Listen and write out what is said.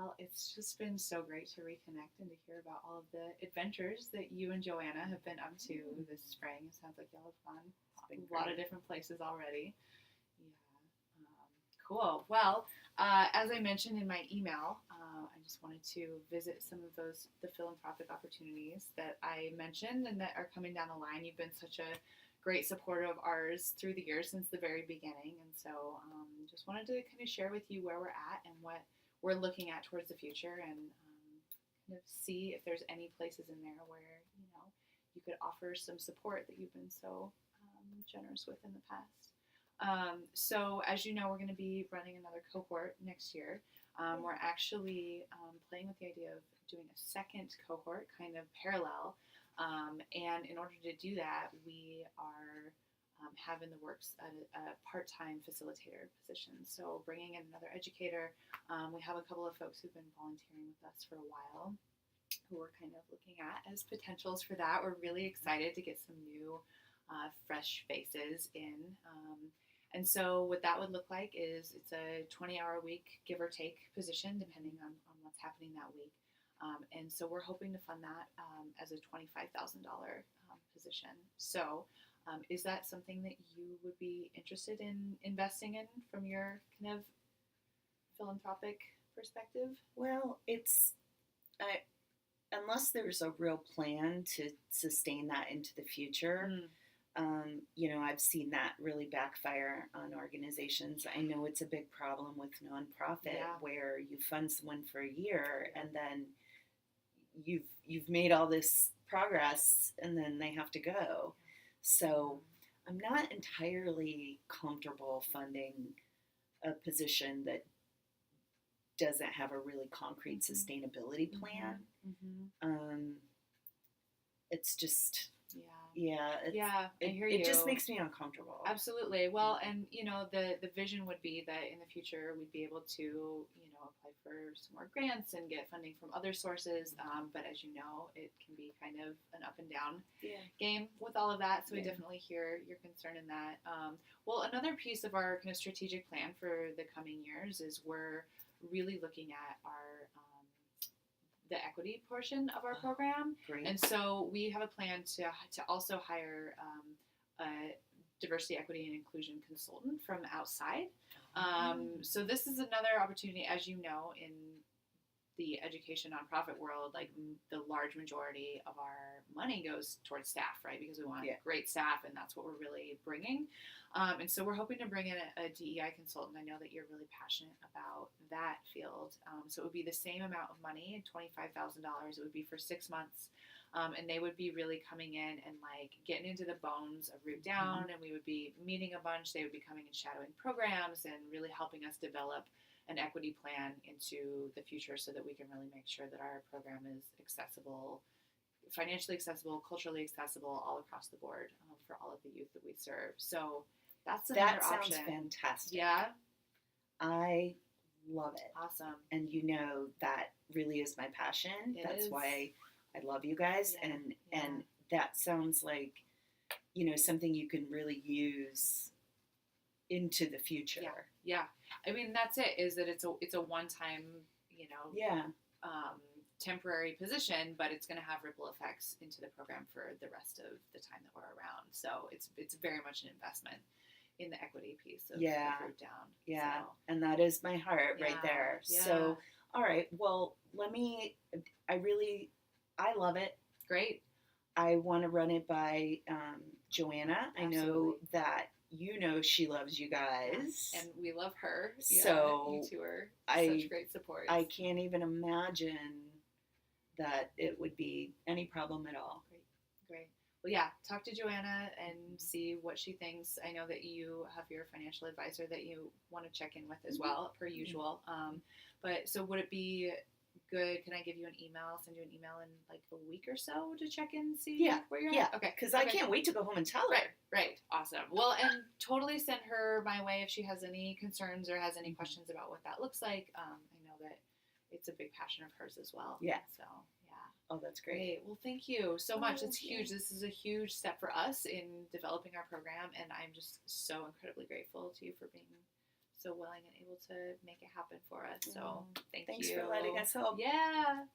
Well, it's just been so great to reconnect and to hear about all of the adventures that you and Joanna have been up to this spring. It sounds like y'all have gone a lot of different places already. Yeah. Cool. Well, as I mentioned in my email, I just wanted to visit some of the philanthropic opportunities that I mentioned and that are coming down the line. You've been such a great supporter of ours through the years since the very beginning. And so just wanted to kind of share with you where we're at and what we're looking at towards the future and kind of see if there's any places in there where, you could offer some support that you've been so generous with in the past. So as you know, we're going to be running another cohort next year. We're actually playing with the idea of doing a second cohort, kind of parallel. And in order to do that, we are have in the works a part-time facilitator position. So bringing in another educator. We have a couple of folks who've been volunteering with us for a while who we're kind of looking at as potentials for that. We're really excited to get some new fresh faces in. And so what that would look like is it's a 20-hour a week, give or take, position, depending on what's happening that week. And so we're hoping to fund that as a $25,000 position. So is that something that you would be interested in investing in from your kind of philanthropic perspective? Well, unless there's a real plan to sustain that into the future, I've seen that really backfire on organizations. I know it's a big problem with nonprofit where you fund someone for a year and then you've made all this progress and then they have to go. So I'm not entirely comfortable funding a position that doesn't have a really concrete sustainability plan. It's just I hear you. It just makes me uncomfortable. Absolutely. Well, and the vision would be that in the future we'd be able to apply for some more grants and get funding from other sources. But as you know, it can be kind of an up and down game with all of that. So we definitely hear your concern in that. Well, another piece of our kind of strategic plan for the coming years is we're really looking at the equity portion of our program. Great. And so we have a plan to also hire a diversity, equity, and inclusion consultant from outside. So this is another opportunity, as you know, in the education nonprofit world, like the large majority of our money goes towards staff, right? Because we want great staff, and that's what we're really bringing. And so we're hoping to bring in a DEI consultant. I know that you're really passionate about that field. So it would be the same amount of money, $25,000. It would be for 6 months. And they would be really coming in and like getting into the bones of Root Down, and we would be meeting a bunch. They would be coming and shadowing programs and really helping us develop an equity plan into the future so that we can really make sure that our program is accessible, financially accessible, culturally accessible, all across the board for all of the youth that we serve. So that's another option. That sounds fantastic. Yeah? I love it. Awesome. And that really is my passion. That's why I love you guys. And that sounds like, something you can really use into the future. Yeah. I mean, that's it, is that it's a one-time, temporary position, but it's going to have ripple effects into the program for the rest of the time that we're around. So it's very much an investment in the equity piece of Root Down. Yeah. So. And that is my heart right there. Yeah. So, all right. Well, I love it. Great. I want to run it by Joanna. Absolutely. I know that she loves you guys. And we love her. So you two are such great support. I can't even imagine that it would be any problem at all. Great. Well, talk to Joanna and see what she thinks. I know that you have your financial advisor that you want to check in with as well, per usual. But so would it be good? Can I give you an email, send you an email in like a week or so to check in, see where you're at? Okay. Because I can't wait to go home and tell her. Right. Awesome. Well, and totally send her my way if she has any concerns or has any questions about what that looks like. I know that it's a big passion of hers as well. Yeah. So, Oh, that's great. Well, thank you so much. It's huge. This is a huge step for us in developing our program, and I'm just so incredibly grateful to you for being so willing and able to make it happen for us. So thank Thanks you. for letting us help. Yeah.